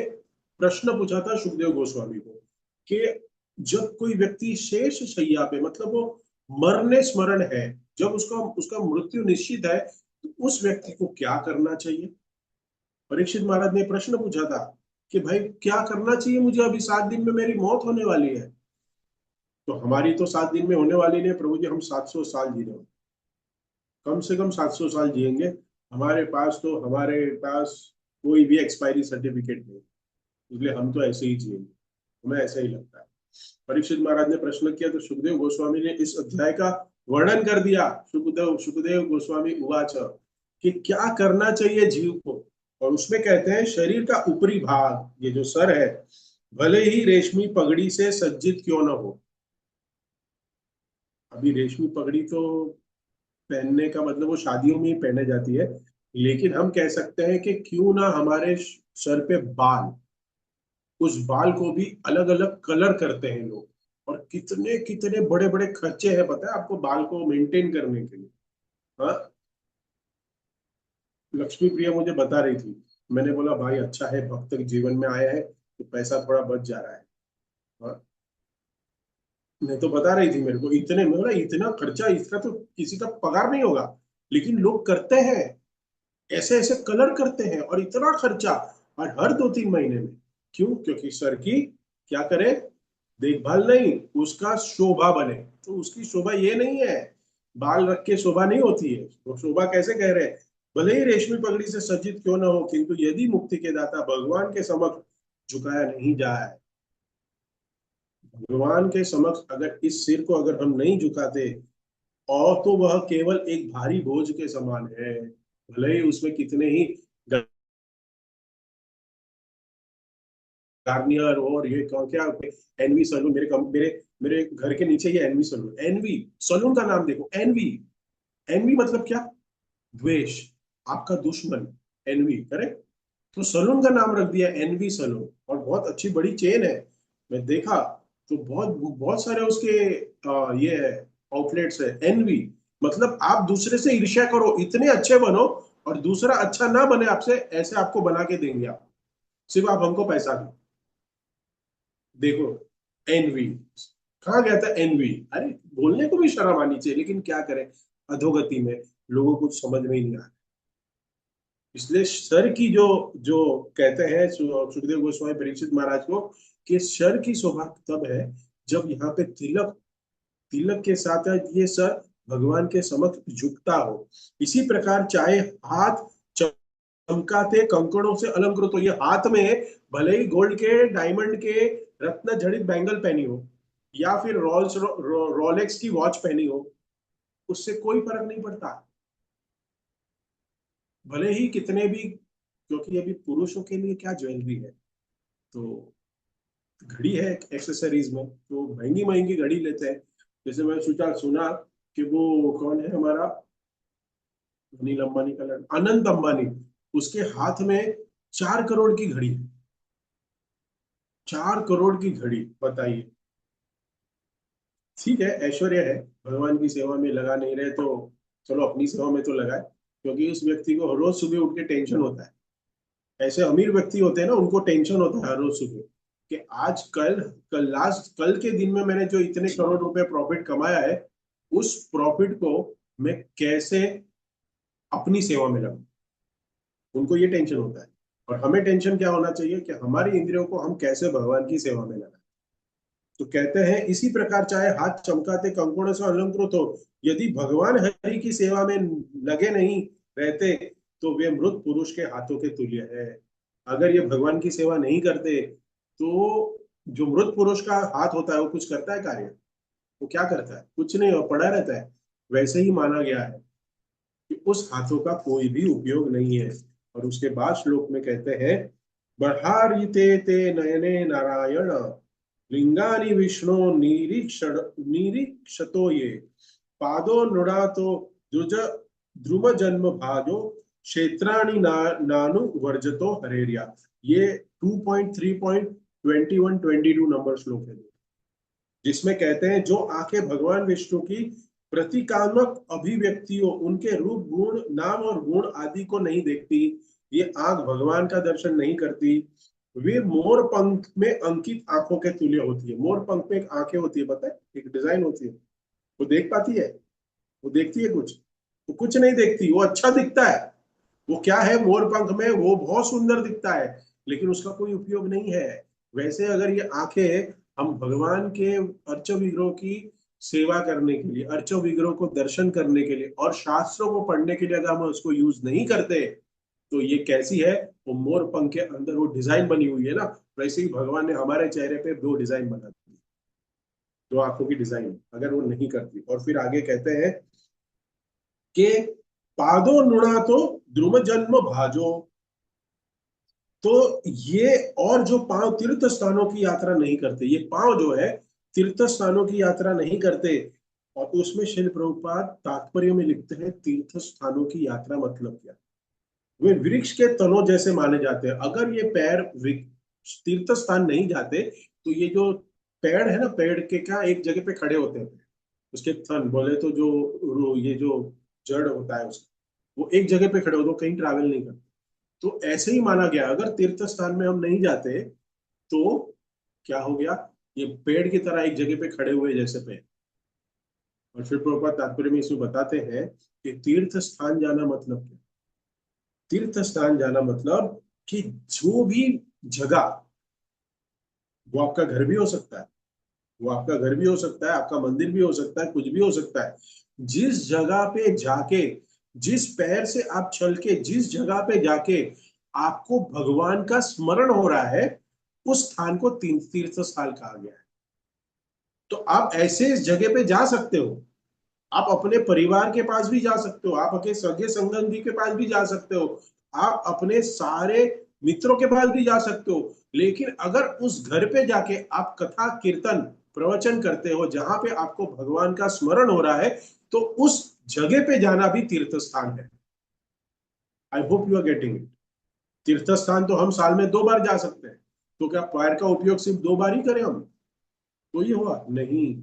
प्रश्न पूछा था सुखदेव गोस्वामी को कि जब कोई व्यक्ति शेष शैया पे, मतलब वो मरने स्मरण है, जब उसका उसका मृत्यु निश्चित है, तो उस व्यक्ति को क्या करना चाहिए। परीक्षित महाराज ने प्रश्न पूछा था कि भाई क्या करना चाहिए मुझे, अभी 7 दिन में मेरी मौत होने वाली है। तो हमारी तो 7 दिन में होने वाली नहीं प्रभु जी, हम 700 साल जी रहे हैं, कम से कम 700 साल जिएंगे। हमारे पास कोई भी एक्सपायरी सर्टिफिकेट नहीं, इसलिए हम तो ऐसे ही जिएंगे, हमें ऐसा ही लगता है। परीक्षित महाराज ने प्रश्न किया तो सुखदेव गोस्वामी ने इस अध्याय का वर्णन कर दिया। सुखदेव गोस्वामी उवाच कि क्या करना चाहिए जीव को, और उसमें कहते हैं शरीर का ऊपरी भाग, ये जो सर है, भले ही रेशमी पगड़ी से सज्जित क्यों न हो। अभी रेशमी पगड़ी तो पहनने का मतलब वो शादियों में ही पहने जाती है, लेकिन हम कह सकते हैं कि क्यों ना हमारे सर पे बाल, उस बाल को भी अलग अलग कलर करते हैं लोग, और कितने कितने बड़े बड़े खर्चे हैं पता है आपको बाल को मेंटेन करने के लिए। हाँ, लक्ष्मी प्रिया मुझे बता रही थी, मैंने बोला भाई अच्छा है, भक्त जीवन में आया है तो पैसा थोड़ा बच जा रहा है। हाँ, नहीं तो बता रही थी मेरे को, इतने में बोला इतना खर्चा, इसका तो किसी का पगार नहीं होगा, लेकिन लोग करते हैं, ऐसे ऐसे कलर करते हैं और इतना खर्चा, और हर 2-3 महीने में। क्यों? क्योंकि सर की क्या करे, देखभाल नहीं, उसका शोभा बने। तो उसकी शोभा ये नहीं है, बाल रख के शोभा नहीं होती है। तो शोभा कैसे कह रहे हैं, भले ही रेशमी पगड़ी से सज्जित क्यों ना हो, किंतु यदि मुक्ति के दाता भगवान के समक्ष झुकाया नहीं जाए, भगवान के समक्ष अगर इस सिर को अगर हम नहीं झुकाते, और तो वह केवल एक भारी बोझ के समान है। भले ही उसमें कितने ही गार्नियर और ये क्या एनवी सलून, मेरे मेरे घर के नीचे ये एनवी सलून, एनवी सलून का नाम देखो, एनवी। एनवी मतलब क्या, द्वेष, आपका दुश्मन, एनवी, करेक्ट। तो सलून का नाम रख दिया एनवी सलून, और बहुत अच्छी बड़ी चेन है। मैं देखा तो बहुत बहुत सारे उसके ये आउटलेट्स है। एनवी मतलब आप दूसरे से ईर्ष्या करो, इतने अच्छे बनो, और दूसरा अच्छा ना बने आपसे, ऐसे आपको बना के देंगे आप, सिर्फ आप हमको पैसा दो। देखो, एनवी, कहा गया था एनवी, अरे बोलने को भी शर्म आनी चाहिए, लेकिन क्या करें, अधोगति में लोगों को समझ में ही नहीं आ रहा। इसलिए सर की जो जो कहते हैं सुखदेव गोस्वामी परीक्षित महाराज को, कि सर की शोभा तब है जब यहाँ पे तिलक, तिलक के साथ ये सर भगवान के समक्ष झुकता हो। इसी प्रकार चाहे हाथ चमकाते कंकड़ों से अलंकृत हो, ये हाथ में भले ही गोल्ड के, डायमंड के, रत्न जड़ित बैंगल पहनी हो, या फिर रोलेक्स की वॉच पहनी हो, उससे कोई फर्क नहीं पड़ता। भले ही कितने भी, क्योंकि अभी पुरुषों के लिए क्या ज्वेलरी है, तो घड़ी है एक्सेसरीज में, तो महंगी महंगी घड़ी लेते हैं। जैसे मैं सुना कि वो कौन है हमारा अनिल अंबानी का लड़का, अनंत अंबानी, उसके हाथ में 4 करोड़ की घड़ी है। 4 करोड़ की घड़ी, बताइए। ठीक है, ऐश्वर्य है, भगवान की सेवा में लगा नहीं रहे तो चलो अपनी सेवा में तो लगाए, क्योंकि उस व्यक्ति को रोज सुबह उठ के टेंशन होता है। ऐसे अमीर व्यक्ति होते हैं ना, उनको टेंशन होता है रोज सुबह कि आज कल के दिन में मैंने जो इतने करोड़ रुपए प्रॉफिट कमाया है, उस प्रॉफिट को मैं कैसे अपनी सेवा में लगाऊं, उनको ये टेंशन होता है। और हमें टेंशन क्या होना चाहिए कि हमारी इंद्रियों को हम कैसे भगवान की सेवा में लगाएं। तो कहते हैं इसी प्रकार चाहे हाथ चमकाते कंकड़ों से अलंकृत हो, यदि भगवान हरि की सेवा में लगे नहीं रहते, तो वे मृत पुरुष के हाथों के तुल्य है। अगर ये भगवान की सेवा नहीं करते, तो जो मृत पुरुष का हाथ होता है वो कुछ करता है कार्य, वो क्या करता है, कुछ नहीं, वो पड़ा रहता है। वैसे ही माना गया है कि उस हाथों का कोई भी उपयोग नहीं है। और उसके बाद श्लोक में कहते हैं, बर्हारिते ते नयने नारायण लिंगानि विष्णु निरीक्षतो ये, पादो नृणातो द्रुज ध्रुव जन्म भाजो क्षेत्राणि नानु वर्जतो हरेरिया। ये 2.3.21-22 नंबर श्लोक है, जिसमें कहते हैं जो आंखें भगवान विष्णु की प्रतीकात्मक अभिव्यक्तियों, उनके रूप गुण नाम और गुण आदि को नहीं देखती, ये आंख भगवान का दर्शन नहीं करती। वे मोर पंख में अंकित आंखों के तुल्य होती है। मोर पंख में एक आंखें होती है, पता है, एक डिजाइन होती है। वो देख पाती है? वो देखती है कुछ? वो कुछ नहीं देखती। वो अच्छा दिखता है। वो क्या है, मोर पंख में वो बहुत सुंदर दिखता है, लेकिन उसका कोई उपयोग नहीं है। वैसे अगर ये आंखें हम भगवान के अर्च विग्रह की सेवा करने के लिए, अर्च विग्रह को दर्शन करने के लिए और शास्त्रों को पढ़ने के लिए अगर हम उसको यूज नहीं करते, तो ये कैसी है? वो मोर पंख के अंदर वो डिजाइन बनी हुई है ना, वैसे ही भगवान ने हमारे चेहरे पे दो डिजाइन बना दी, दो आंखों की डिजाइन, अगर वो नहीं करती। और फिर आगे कहते हैं कि पादो नुणा तो द्रुम जन्म भाजो। तो ये, और जो पांव तीर्थ स्थानों की यात्रा नहीं करते, ये पांव जो है तीर्थ स्थानों की यात्रा नहीं करते। और उसमें श्रील प्रभुपाद तात्पर्य में लिखते हैं तीर्थ स्थानों की यात्रा मतलब क्या। वे वृक्ष के तनों जैसे माने जाते हैं। अगर ये पैर तीर्थ स्थान नहीं जाते, तो ये जो पेड़ है ना, पेड़ के क्या एक जगह पे खड़े होते हैं, उसके थन बोले तो जो ये जो जड़ होता है उसका, वो एक जगह पे खड़े होते, वो कहीं ट्रैवल नहीं करते। तो ऐसे ही माना गया, अगर तीर्थ स्थान में हम नहीं जाते तो क्या हो गया, ये पेड़ की तरह एक जगह पे खड़े हुए जैसे पेड़। और फिर प्रभुपाद तात्पर्य में इसमें बताते हैं कि तीर्थ स्थान जाना मतलब क्या। तीर्थ स्थान जाना मतलब कि जो भी जगह, वो आपका घर भी हो सकता है, वो आपका घर भी हो सकता है, आपका मंदिर भी हो सकता है, कुछ भी हो सकता है। जिस जगह पे जाके, जिस पैर से आप चल के जिस जगह पे जाके आपको भगवान का स्मरण हो रहा है, उस स्थान को तीर्थ स्थान कहा गया है। तो आप ऐसे इस जगह पे जा सकते हो। आप अपने परिवार के पास भी जा सकते हो, आप अपने सगे संबंधी के पास भी जा सकते हो, आप अपने सारे मित्रों के पास भी जा सकते हो। लेकिन अगर उस घर पे जाके आप कथा कीर्तन प्रवचन करते हो जहां पे आपको भगवान का स्मरण हो रहा है, तो उस जगह पे जाना भी तीर्थ स्थान है। I hope you are getting it. तीर्थ स्थान तो हम साल में 2 बार जा सकते हैं, तो क्या पैर का उपयोग सिर्फ 2 बार ही करें हम? तो ये हुआ नहीं।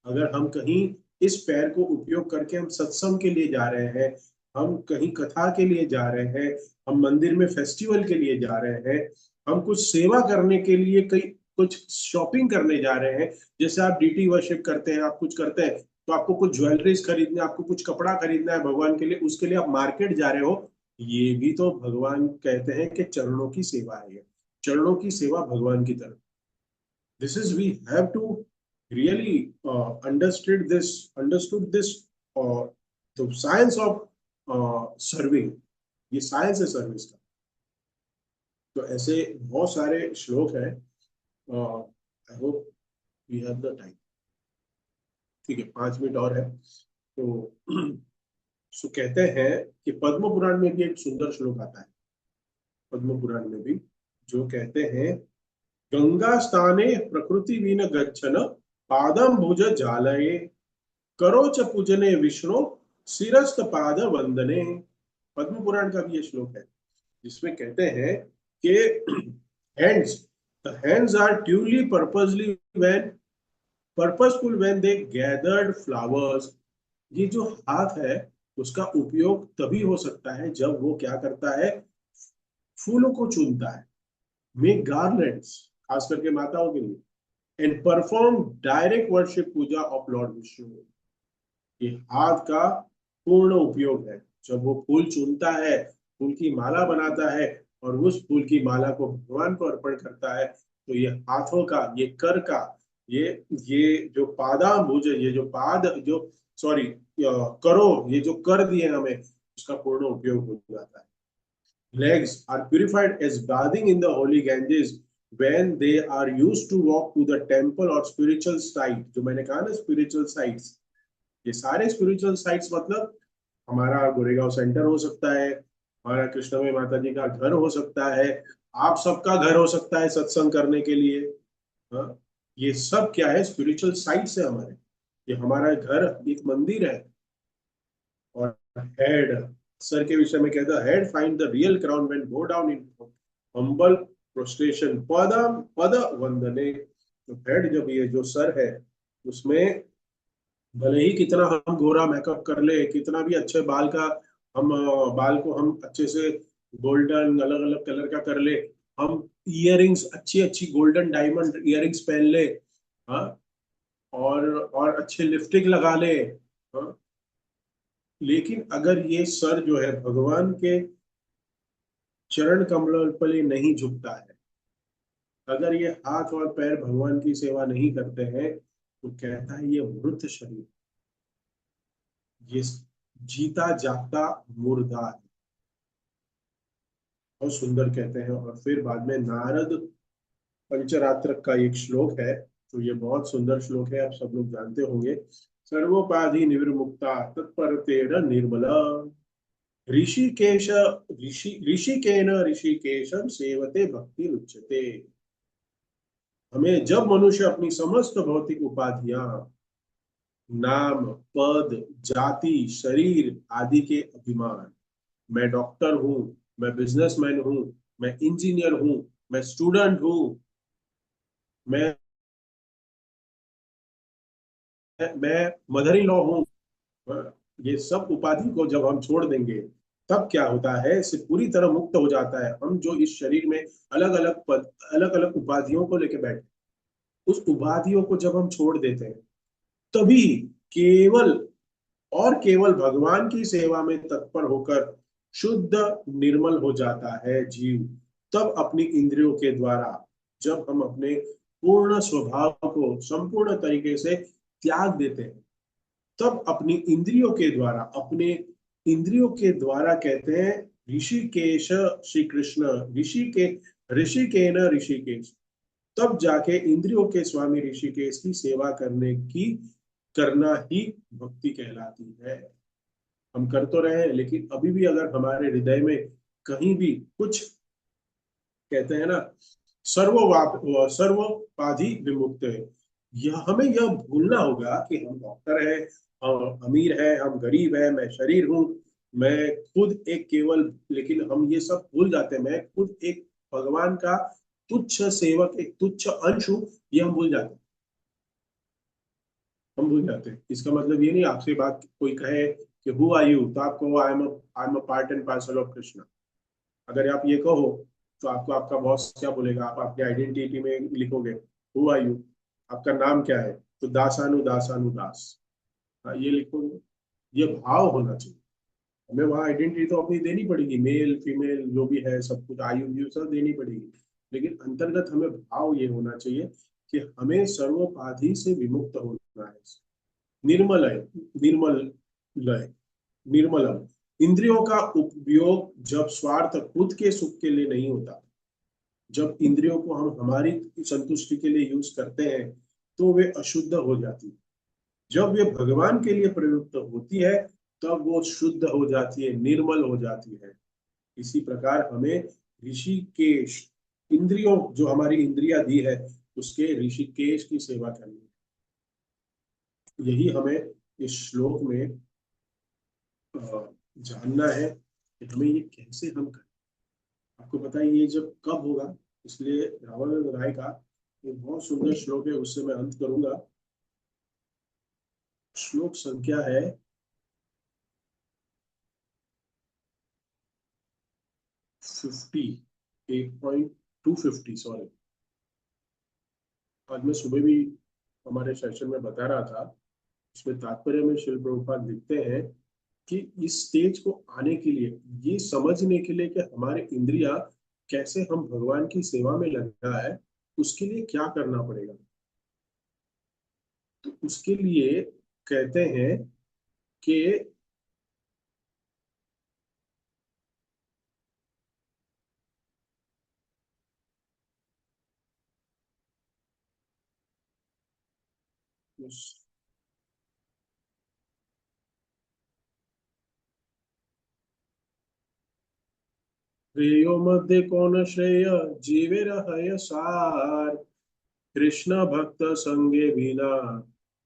अगर हम कहीं इस पैर को उपयोग करके हम सत्संग के लिए जा रहे हैं, हम कहीं कथा के लिए जा रहे हैं, हम मंदिर में फेस्टिवल के लिए जा रहे हैं, हम कुछ सेवा करने के लिए, कहीं कुछ शॉपिंग करने जा रहे हैं, जैसे आप डीटी वर्शिप करते हैं, आप कुछ करते हैं, तो आपको कुछ ज्वेलरीज खरीदना, आपको कुछ कपड़ा खरीदना है भगवान के लिए, उसके लिए आप मार्केट जा रहे हो। ये भी तो भगवान कहते हैं कि चरणों की सेवा है। चरणों की सेवा भगवान की तरफ। This is, we have to really understood this, uh, the science of serving। ये साइंस है सर्विस का। तो ऐसे बहुत सारे श्लोक हैं। I hope we have the time. ठीक है, 5 मिनट और है तो सो कहते हैं कि पद्म पुराण में भी एक सुंदर श्लोक आता है, पद्म पुराण में भी, जो कहते हैं गंगा स्थाने प्रकृति वीन गच्छन पादम भुज जालये करो च पूजने विष्णु शिरस्त पाद वंदने। पद्म पुराण का भी ये श्लोक है, जिसमें कहते हैं कि hands, the hands are truly purposely when purposeful when they gathered flowers. ये जो हाथ है उसका उपयोग तभी हो सकता है जब वो क्या करता है, फूलों को चुनता है, मेक गार्लैंड्स, खास करके माताओं के लिए, and perform direct worship puja of Lord Vishnu. ये हाथ का पूर्ण उपयोग है जब वो फूल चुनता है, फूल की माला बनाता है और उस फूल की माला को भगवान को अर्पण करता है। तो ये हाथों का, ये कर का, ये जो पादाभुज, ये जो पाद, जो सॉरी करो, ये जो कर दिए हमें, उसका पूर्ण उपयोग हो जाता है। Legs are purified as bathing in the holy Ganges when they are used to walk to the temple or spiritual site। जो मैंने कहा ना spiritual sites, ये सारे स्पिरिचुअल साइट्स मतलब हमारा गोरेगांव सेंटर हो सकता है, हमारा कृष्णमय माता जी का घर हो सकता है, आप सबका घर हो सकता है सत्संग करने के लिए। हाँ, ये सब क्या है, स्पिरिचुअल साइट्स है हमारे। ये हमारा घर एक मंदिर है। और हेड, सर के विषय में कहता है, he'd find the real crown when go down in humble prostration पदम पद वंदने। तो हेड, जब ये जो सर है, उसमें भले ही कितना हम गोरा मेकअप कर ले, कितना भी अच्छे बाल का हम बाल को हम अच्छे से गोल्डन अलग अलग कलर का कर ले, हम इयररिंग्स अच्छी अच्छी गोल्डन डायमंड इयररिंग्स पहन ले, हाँ, और अच्छे लिपस्टिक लगा ले, हाँ, लेकिन अगर ये सर जो है भगवान के चरण कमलों पर ये नहीं झुकता है, अगर ये हाथ और पैर भगवान की सेवा नहीं करते हैं, तो कहता है ये मृत शरीर, ये जीता जागता मुर्दा है। बहुत सुंदर कहते हैं। और फिर बाद में नारद पंचरात्र का एक श्लोक है, तो ये बहुत सुंदर श्लोक है, आप सब लोग जानते होंगे। सर्वोपाधि निविर्मुक्ता तत्पर तेर निर्मला, ऋषिकेश ऋषिकेन ऋषिकेशम सेवते भक्ति उच्यते। हमें जब मनुष्य अपनी समस्त भौतिक उपाधियां, नाम, पद, जाति, शरीर आदि के अभिमान, मैं डॉक्टर हूँ, मैं बिजनेसमैन हूँ, मैं इंजीनियर हूँ, मैं स्टूडेंट हूँ, मैं मैं मदर इन लॉ हूँ, ये सब उपाधि को जब हम छोड़ देंगे, तब क्या होता है, इससे पूरी तरह मुक्त हो जाता है। हम जो इस शरीर में अलग अलग पद, अलग अलग उपाधियों को लेकर बैठे, उस उपाधियों को जब हम छोड़ देते हैं, तभी केवल और केवल भगवान की सेवा में तत्पर होकर शुद्ध निर्मल हो जाता है जीव। तब अपनी इंद्रियों के द्वारा, जब हम अपने पूर्ण स्वभाव को संपूर्ण तरीके से त्याग देते हैं, तब अपनी इंद्रियों के द्वारा, अपने इंद्रियों के द्वारा कहते हैं ऋषिकेश, श्री कृष्ण ऋषिकेन ऋषिकेश, तब जाके इंद्रियों के स्वामी ऋषिकेश की सेवा करना ही भक्ति कहलाती है। हम कर तो रहे हैं, लेकिन अभी भी अगर हमारे हृदय में कहीं भी कुछ, कहते हैं ना, सर्वोपाधि विमुक्त है, यह हमें यह भूलना होगा कि हम डॉक्टर है, हम अमीर है, हम गरीब है, मैं शरीर हूँ, मैं खुद एक केवल, लेकिन हम ये सब भूल जाते हैं, मैं खुद एक भगवान का तुच्छ सेवक, एक तुच्छ अंश हूँ, ये हम भूल जाते हैं। हम भूल जाते हैं। इसका मतलब ये नहीं, आपसे बात कोई कहे कि हु आर यू, तो आपको I am a part and parcel of Krishna. अगर आप ये कहो, तो आपको आपका बॉस क्या बोलेगा, आप अपनी आइडेंटिटी में लिखोगे हु आर यू, आपका नाम क्या है, तो दासानु दासानु दास, हाँ, ये लिखोगे। ये भाव होना चाहिए। हमें वहाँ आइडेंटिटी तो अपनी देनी पड़ेगी, मेल फीमेल जो भी है, सब कुछ आयु व्यू सब देनी पड़ेगी, लेकिन अंतर्गत हमें भाव ये होना चाहिए कि हमें सर्वोपाधि से विमुक्त होना है। निर्मल है, निर्मल लय, निर्मलम। इंद्रियों का उपयोग जब स्वार्थ खुद के सुख के लिए नहीं होता, जब इंद्रियों को हम हमारी संतुष्टि के लिए यूज करते हैं, तो वे अशुद्ध हो जाती है। जब वे भगवान के लिए प्रयुक्त होती है, तब वो शुद्ध हो जाती है, निर्मल हो जाती है। इसी प्रकार हमें ऋषिकेश, इंद्रियों जो हमारी इंद्रिया दी है, उसके ऋषिकेश की सेवा करनी है। यही हमें इस श्लोक में जानना है कि हमें ये कैसे हम करें। आपको पता है ये जब कब होगा, इसलिए रामानंद राय का एक बहुत सुंदर श्लोक है, उससे मैं अंत करूंगा। श्लोक संख्या है 8.250, सॉरी। आज मैं सुबह भी हमारे सेशन में बता रहा था, इसमें तात्पर्य में श्रील प्रभुपाद लिखते हैं कि इस स्टेज को आने के लिए, ये समझने के लिए कि हमारे इंद्रिया कैसे हम भगवान की सेवा में लगा है, उसके लिए क्या करना पड़ेगा। तो उसके लिए कहते हैं कि श्रेयो मध्य कौन श्रेय, जीवे रहय सार, कृष्ण भक्त संगे बिना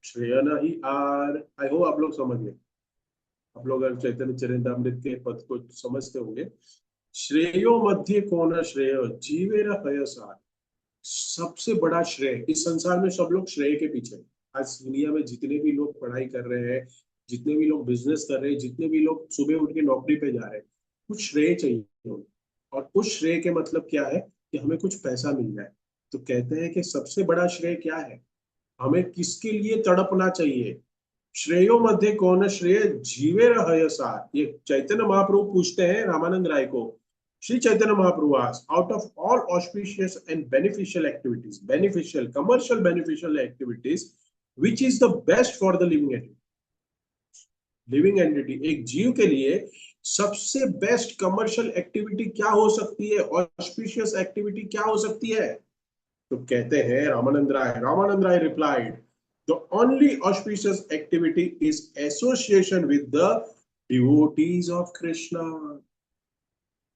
श्रेय नहीं आर। आई होप आप लोग समझ गए। आप लोग अगर चैतन्य चरितामृत के पद को समझते होंगे, श्रेयो मध्य कौन श्रेय, जीवे रहय सार। सबसे बड़ा श्रेय इस संसार में, सब लोग श्रेय के पीछे हैं। आज दुनिया में जितने भी लोग पढ़ाई कर रहे हैं, जितने भी लोग बिजनेस कर रहे हैं, जितने भी लोग सुबह उठ के नौकरी पे जा रहे हैं, कुछ श्रेय चाहिए उनको। और उस श्रेय के मतलब क्या है कि हमें कुछ पैसा मिल जाए। तो कहते हैं कि सबसे बड़ा श्रेय क्या है, हमें किसके लिए तड़पना चाहिए। श्रेयो मध्य कौन श्रेय जीवे रह सार, ये चैतन्य महाप्रभु पूछते हैं रामानंद राय को। Shri Chaitanya Mahaprabhu ask, out of all auspicious and beneficial activities, beneficial commercial beneficial activities, which is the best for the living entity. Living entity एक जीव के लिए सबसे बेस्ट कमर्शियल एक्टिविटी क्या हो सकती है, ऑस्पिशियस एक्टिविटी क्या हो सकती है। तो कहते हैं रामानंद राय replied, the only auspicious activity is association with the devotees of Krishna।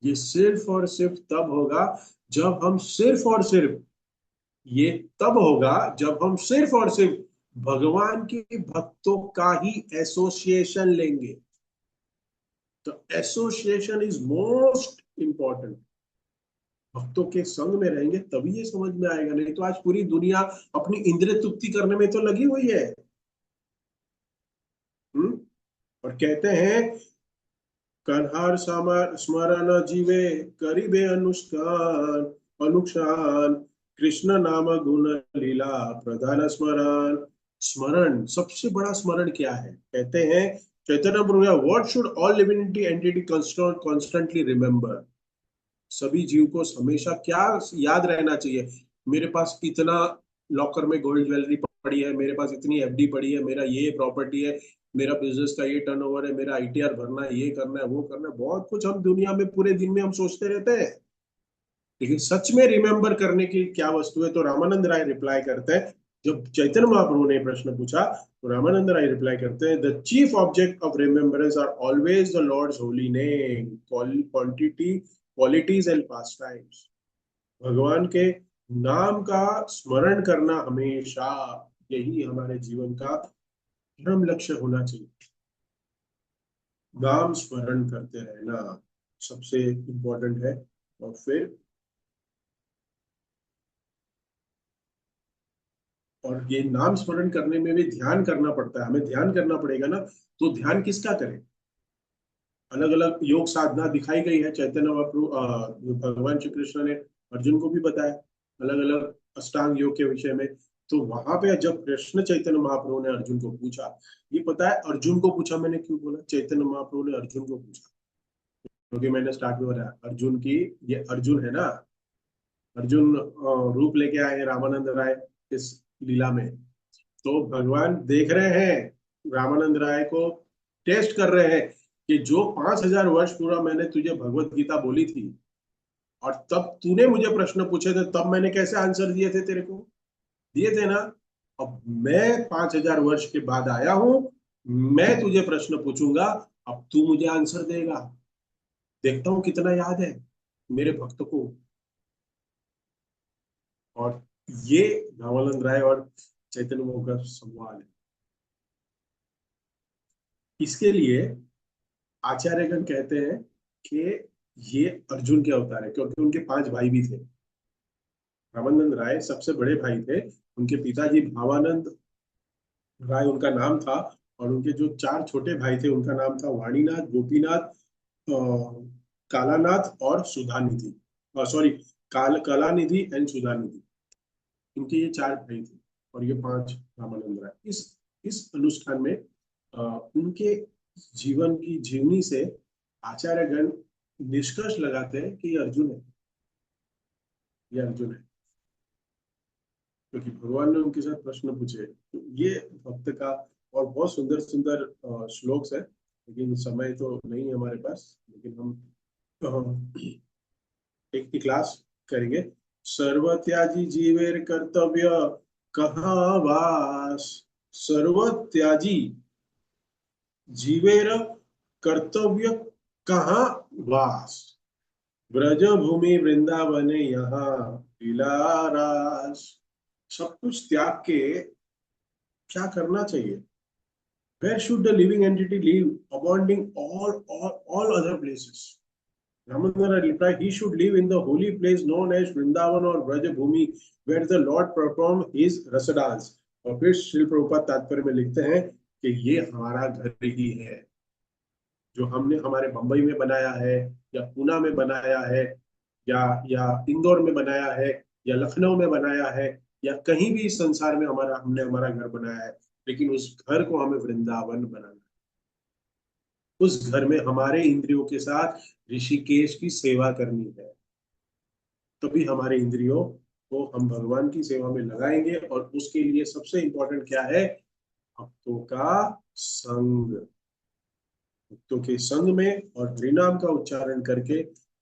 ये सिर्फ और सिर्फ तब होगा जब हम सिर्फ और सिर्फ, ये तब होगा जब हम सिर्फ और सिर्फ भगवान के भक्तों का ही एसोसिएशन लेंगे। तो एसोसिएशन इज मोस्ट इंपॉर्टेंट। भक्तों के संग में रहेंगे तभी ये समझ में आएगा, नहीं तो आज पूरी दुनिया अपनी इंद्रिय तृप्ति करने में तो लगी हुई है। और कहते हैं कन्हार स्मरण जीवे करीबे अनुष्ठान अनुष्ठान, कृष्ण नाम गुण लीला प्रधान स्मरण। स्मरण, सबसे बड़ा स्मरण क्या है, कहते हैं Chaitanya Prabhu, what should all living entity constantly remember. सभी जीव को हमेशा क्या याद रहना चाहिए, मेरे पास इतना लॉकर में गोल्ड ज्वेलरी पड़ी है, मेरे पास इतनी एफडी पड़ी है, मेरा ये प्रॉपर्टी है, मेरा बिजनेस का ये टर्नओवर है, मेरा आईटीआर भरना है, ये करना है, वो करना है, बहुत कुछ हम दुनिया में पूरे दिन में हम सोचते रहते हैं। लेकिन सच में रिमेंबर करने की क्या वस्तु है। तो रामानंद राय रिप्लाई करते हैं, जब चैतन्य महाप्रभु ने प्रश्न पूछा तो रामानंद राय रिप्लाई करते हैं, the chief object of remembrance are always the Lord's holy name, quantity qualities and pastimes. भगवान के नाम का स्मरण करना हमेशा, यही हमारे जीवन का परम लक्ष्य होना चाहिए। नाम स्मरण करते रहना सबसे इंपॉर्टेंट है। और फिर और ये नाम स्मरण करने में भी ध्यान करना पड़ता है, हमें ध्यान करना पड़ेगा ना। तो ध्यान किसका करें, अलग अलग योग साधना दिखाई गई है। चैतन्य महाप्रभु भगवान श्री कृष्ण ने अर्जुन को भी बताया अलग अलग अष्टांग योग के विषय में। तो वहां पे जब कृष्ण चैतन्य महाप्रभु ने अर्जुन को पूछा, ये पता है अर्जुन को पूछा, मैंने क्यों बोला चैतन्य महाप्रभु ने अर्जुन को पूछा, क्योंकि मैंने स्टार्ट में बताया अर्जुन की, ये अर्जुन है ना, अर्जुन रूप लेके आए हैं रामानंद राय इस लीला में। तो भगवान देख रहे हैं रामानंद राय को, टेस्ट कर रहे हैं कि जो 5000 वर्ष पूरा मैंने तुझे भगवत गीता बोली थी और तब तूने मुझे प्रश्न पूछे थे, तब मैंने कैसे आंसर दिए थे, तेरे को दिए थे ना। अब मैं 5000 वर्ष के बाद आया हूं, मैं तुझे प्रश्न पूछूंगा, अब तू मुझे आंसर देगा, देखता हूं कितना याद है मेरे भक्त को। और ये रामानंद राय और चैतन्य महाप्रभु का संवाद है। इसके लिए आचार्यगण कहते हैं कि ये अर्जुन के अवतार है, क्योंकि उनके 5 भाई भी थे। रामानंद राय सबसे बड़े भाई थे, उनके पिताजी भावानंद राय उनका नाम था, और उनके जो 4 छोटे भाई थे उनका नाम था वाणीनाथ, गोपीनाथ, कालानाथ और सुधानिधि, सॉरी कलानिधि एंड सुधानिधि। इनके ये 4 भाई थे और ये 5 रामानंद राय। इस अनुष्ठान में उनके जीवन की जीवनी से आचार्यगण निष्कर्ष लगाते हैं कि ये अर्जुन है, ये अर्जुन है, क्योंकि भगवान ने उनके साथ प्रश्न पूछे। तो ये भक्त का, और बहुत सुंदर सुंदर श्लोक है, लेकिन समय तो नहीं है हमारे पास, लेकिन हम एक की क्लास करेंगे। सर्वत्याजी जीवेर कर्तव्य कहाँ वास, सर्वत्याजी जीवेर कर्तव्य कहाँ वास, ब्रज भूमि वृंदावने यहाँ लीलारास। सब कुछ त्याग के क्या करना चाहिए, where should the living entity live, abandoning all other places? Ramananda replied, he should live in the holy place known as Vrindavan or Braja Bhumi, where the Lord performed his rasa dance। और फिर श्री प्रभुपाद तात्पर्य में लिखते हैं कि ये हमारा घर ही है, जो हमने हमारे बंबई में बनाया है या पूना में बनाया है या इंदौर में बनाया है, या लखनऊ में बनाया है, या कहीं भी इस संसार में हमने हमारा घर बनाया है, लेकिन उस घर को हमें वृंदावन बनाना है। उस घर में हमारे इंद्रियों के साथ ऋषिकेश की सेवा करनी है, तभी हमारे इंद्रियों को हम भगवान की सेवा में लगाएंगे। और उसके लिए सबसे इंपॉर्टेंट क्या है? भक्तों का संग। भक्तों के संग में और हरिनाम का उच्चारण करके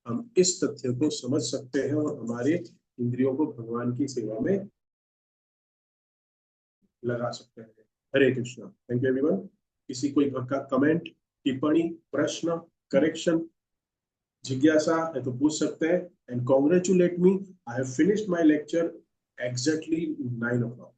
हम इस तथ्य को समझ सकते हैं और हमारे इंद्रियों को भगवान की सेवा में लगा सकते हैं। Hare Krishna. Thank you everyone. किसी कोई का कमेंट, टिप्पणी, प्रश्न, करेक्शन, जिज्ञासा है तो पूछ सकते हैं। And congratulate me, I have finished my lecture exactly 9 o'clock।